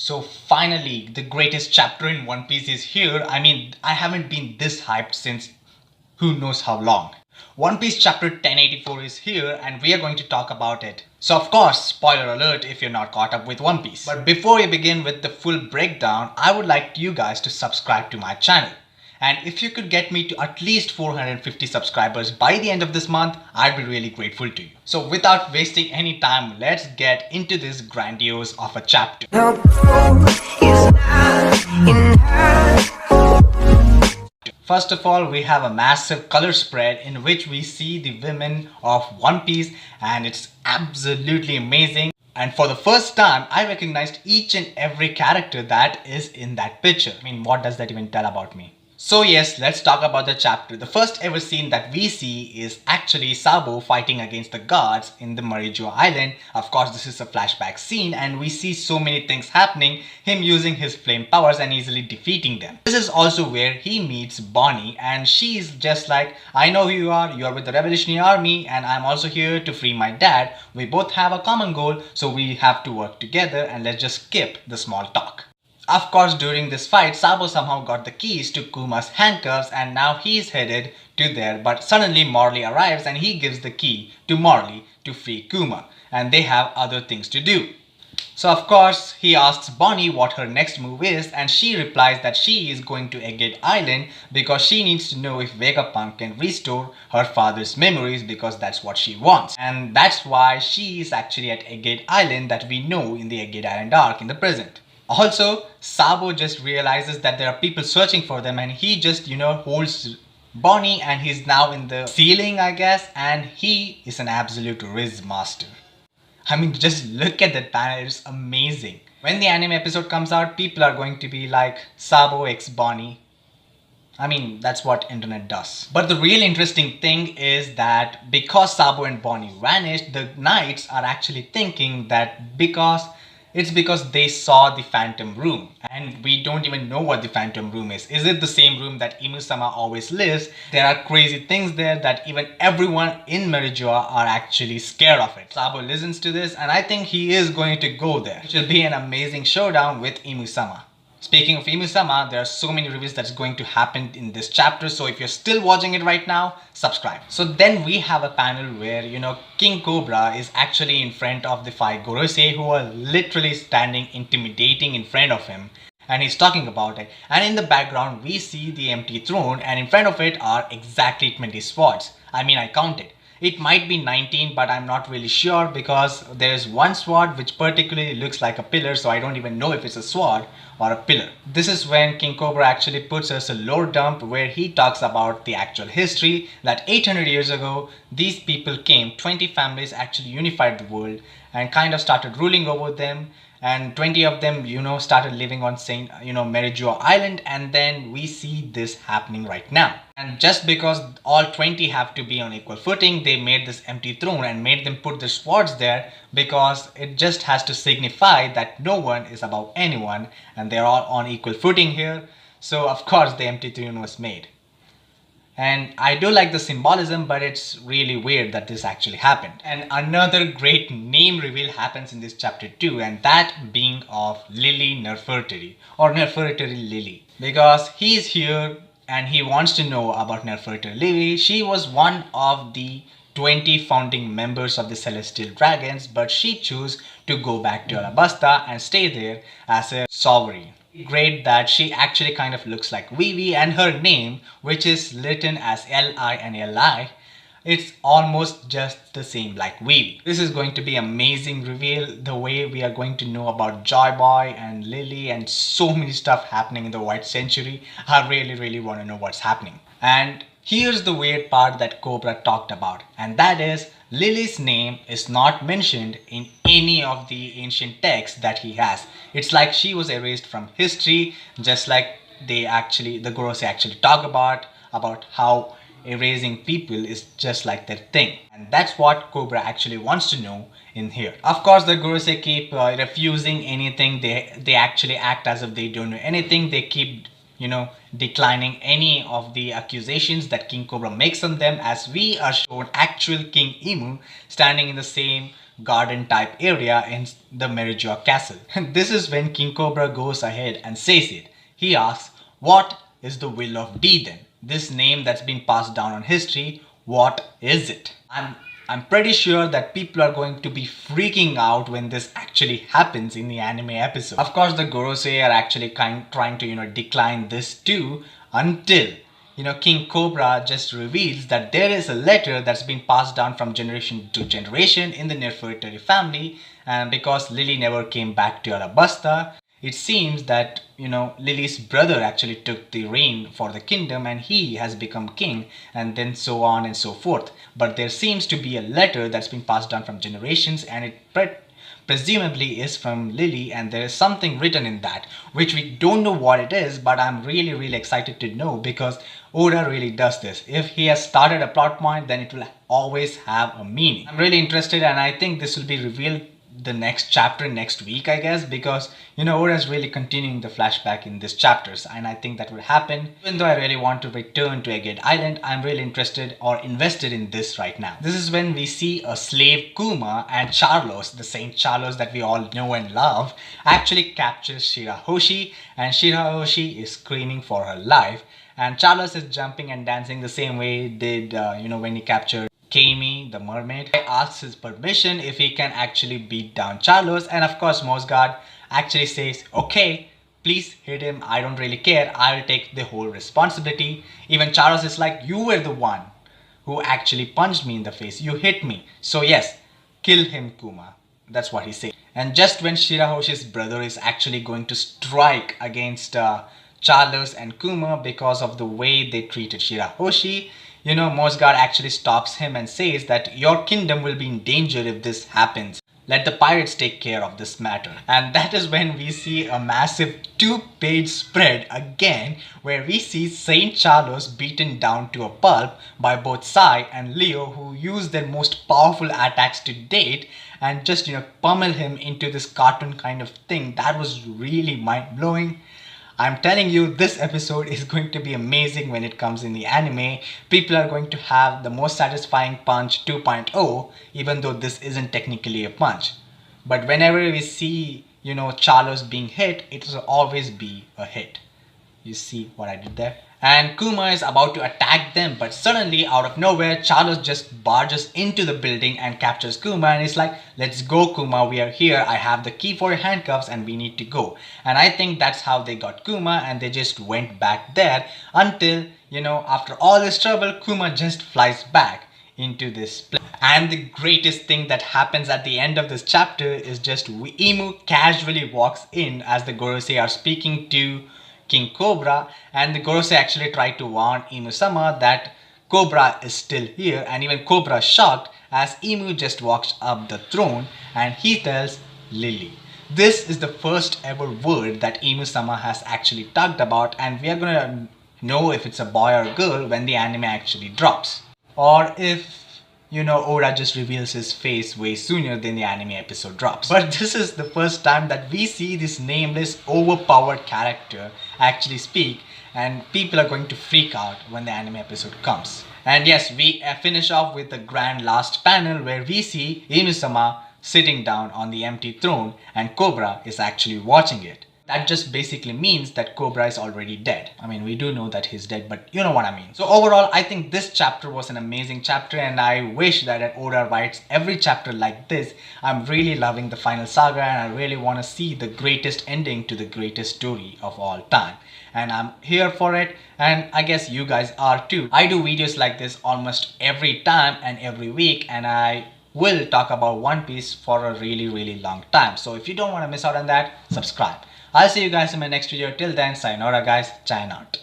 So finally, the greatest chapter in One Piece is here. I mean, I haven't been this hyped since who knows how long. One Piece chapter 1084 is here and we are going to talk about it. So of course, spoiler alert if you're not caught up with One Piece. But before we begin with the full breakdown, I would like you guys to subscribe to my channel. And if you could get me to at least 450 subscribers by the end of this month, I'd be really grateful to you. So without wasting any time, let's get into this grandiose of a chapter. First of all, we have a massive color spread in which we see the women of One Piece, and it's absolutely amazing. And for the first time, I recognized each and every character that is in that picture. I mean, what does that even tell about me? So yes, let's talk about the chapter. The first ever scene that we see is actually Sabo fighting against the guards in the Marijoa island. Of course, this is a flashback scene and we see so many things happening, him using his flame powers and easily defeating them. This is also where he meets Bonnie and she's just like, I know who you are with the Revolutionary Army and I'm also here to free my dad. We both have a common goal, so we have to work together and let's just skip the small talk. Of course, during this fight, Sabo somehow got the keys to Kuma's handcuffs and now he's headed to there. But suddenly Morley arrives and he gives the key to Morley to free Kuma. And they have other things to do. So of course, he asks Bonnie what her next move is and she replies that she is going to Agate Island because she needs to know if Vegapunk can restore her father's memories because that's what she wants. And that's why she is actually at Agate Island that we know in the Agate Island arc in the present. Also, Sabo just realizes that there are people searching for them and he just, holds Bonnie and he's now in the ceiling, I guess, and he is an absolute Riz master. I mean, just look at that panel, it's amazing. When the anime episode comes out, people are going to be like, Sabo x Bonnie. I mean, that's what internet does. But the real interesting thing is that because Sabo and Bonnie vanished, the knights are actually thinking that it's because they saw the Phantom Room. And we don't even know what the Phantom Room is. Is it the same room that Imu-Sama always lives? There are crazy things there that even everyone in Marijoa are actually scared of it. Sabo listens to this and I think he is going to go there. It will be an amazing showdown with Imu-Sama. Speaking of Imu-Sama, there are so many reveals that's going to happen in this chapter, so if you're still watching it right now, subscribe. So then we have a panel where, King Cobra is actually in front of the 5 Gorosei who are literally standing intimidating in front of him. And he's talking about it. And in the background, we see the empty throne and in front of it are exactly 20 swords. I mean, I counted. It might be 19, but I'm not really sure because there is one sword which particularly looks like a pillar, so I don't even know if it's a sword or a pillar. This is when King Cobra actually puts us a lore dump where he talks about the actual history that 800 years ago, these people came, 20 families actually unified the world and kind of started ruling over them. And 20 of them, started living on Marijoa Island, and then we see this happening right now. And just because all 20 have to be on equal footing, they made this empty throne and made them put their swords there because it just has to signify that no one is above anyone and they're all on equal footing here. So of course the empty throne was made. And I do like the symbolism, but it's really weird that this actually happened. And another great name reveal happens in this chapter too, and that being of Lily Nefertiti, or Nefertiti Lily. Because he's here and he wants to know about Nefertiti Lily. She was one of the 20 founding members of the Celestial Dragons, but she chose to go back to Alabasta and stay there as a sovereign. Great that she actually kind of looks like Vivi and her name, which is written as L-I and L-I, it's almost just the same like Vivi. This is going to be amazing reveal, the way we are going to know about Joy Boy and Lily and so many stuff happening in the White Century. I really want to know what's happening. And here's the weird part that Cobra talked about, and that is Lily's name is not mentioned in any of the ancient texts that he has. It's like she was erased from history, just like the Gorosei actually talk about how erasing people is just like their thing. And that's what Cobra actually wants to know in here. Of course, the Gorosei keep refusing anything. They actually act as if they don't know anything. They keep declining any of the accusations that King Cobra makes on them, as we are shown actual King Imu standing in the same garden type area in the Marijoa castle. This is when King Cobra goes ahead and says it. He asks, what is the will of D then? This name that's been passed down on history, what is it? I'm pretty sure that people are going to be freaking out when this actually happens in the anime episode. Of course, the Gorosei are actually trying to, decline this too, until, King Cobra just reveals that there is a letter that's been passed down from generation to generation in the Nefertari family, and because Lily never came back to Arabasta, it seems that, Lily's brother actually took the reign for the kingdom and he has become king, and then so on and so forth. But there seems to be a letter that's been passed down from generations, and it presumably is from Lily, and there is something written in that, which we don't know what it is, but I'm really excited to know, because Oda really does this. If he has started a plot point, then it will always have a meaning. I'm really interested, and I think this will be revealed the next chapter next week, I guess, because Oda is really continuing the flashback in these chapters, and I think that will happen. Even though I really want to return to Agate Island, I'm really interested or invested in this right now. This is when we see a slave Kuma and Charloss, the Saint Charloss that we all know and love, actually captures Shirahoshi, and Shirahoshi is screaming for her life, and Charloss is jumping and dancing the same way he did when he captured Kami, the mermaid. He asks his permission if he can actually beat down Charloss, and of course Mosgard actually says, okay, please hit him, I don't really care, I'll take the whole responsibility. Even Charloss is like, you were the one who actually punched me in the face, you hit me, so yes, kill him Kuma. That's what he said. And just when Shirahoshi's brother is actually going to strike against Charloss and Kuma because of the way they treated Shirahoshi, Mosgard actually stops him and says that your kingdom will be in danger if this happens. Let the pirates take care of this matter. And that is when we see a massive 2-page spread again, where we see Saint Charloss beaten down to a pulp by both Sai and Leo, who use their most powerful attacks to date and just pummel him into this cartoon kind of thing. That was really mind-blowing. I'm telling you, this episode is going to be amazing when it comes in the anime. People are going to have the most satisfying punch 2.0, even though this isn't technically a punch. But whenever we see, Charloss being hit, it will always be a hit. You see what I did there? And Kuma is about to attack them, but suddenly out of nowhere Charloss just barges into the building and captures Kuma, and is like, let's go Kuma, we are here, I have the key for your handcuffs and we need to go. And I think that's how they got Kuma, and they just went back there until, after all this trouble, Kuma just flies back into this place. And the greatest thing that happens at the end of this chapter is just Imu casually walks in as the Gorosei are speaking to King Cobra, and the Gorosei actually tried to warn Imu-Sama that Cobra is still here, and even Cobra is shocked as Imu just walks up the throne and he tells Lily. This is the first ever word that Imu-Sama has actually talked about, and we are gonna know if it's a boy or a girl when the anime actually drops. Or if Oda just reveals his face way sooner than the anime episode drops. But this is the first time that we see this nameless, overpowered character actually speak, and people are going to freak out when the anime episode comes. And yes, we finish off with the grand last panel where we see Imu-Sama sitting down on the empty throne and Cobra is actually watching it. That just basically means that Cobra is already dead. I mean, we do know that he's dead, but you know what I mean. So overall, I think this chapter was an amazing chapter, and I wish that Oda writes every chapter like this. I'm really loving the final saga, and I really want to see the greatest ending to the greatest story of all time. And I'm here for it, and I guess you guys are too. I do videos like this almost every time and every week, and I will talk about One Piece for a really long time. So if you don't want to miss out on that, subscribe. I'll see you guys in my next video. Till then, sayonara guys, sign out.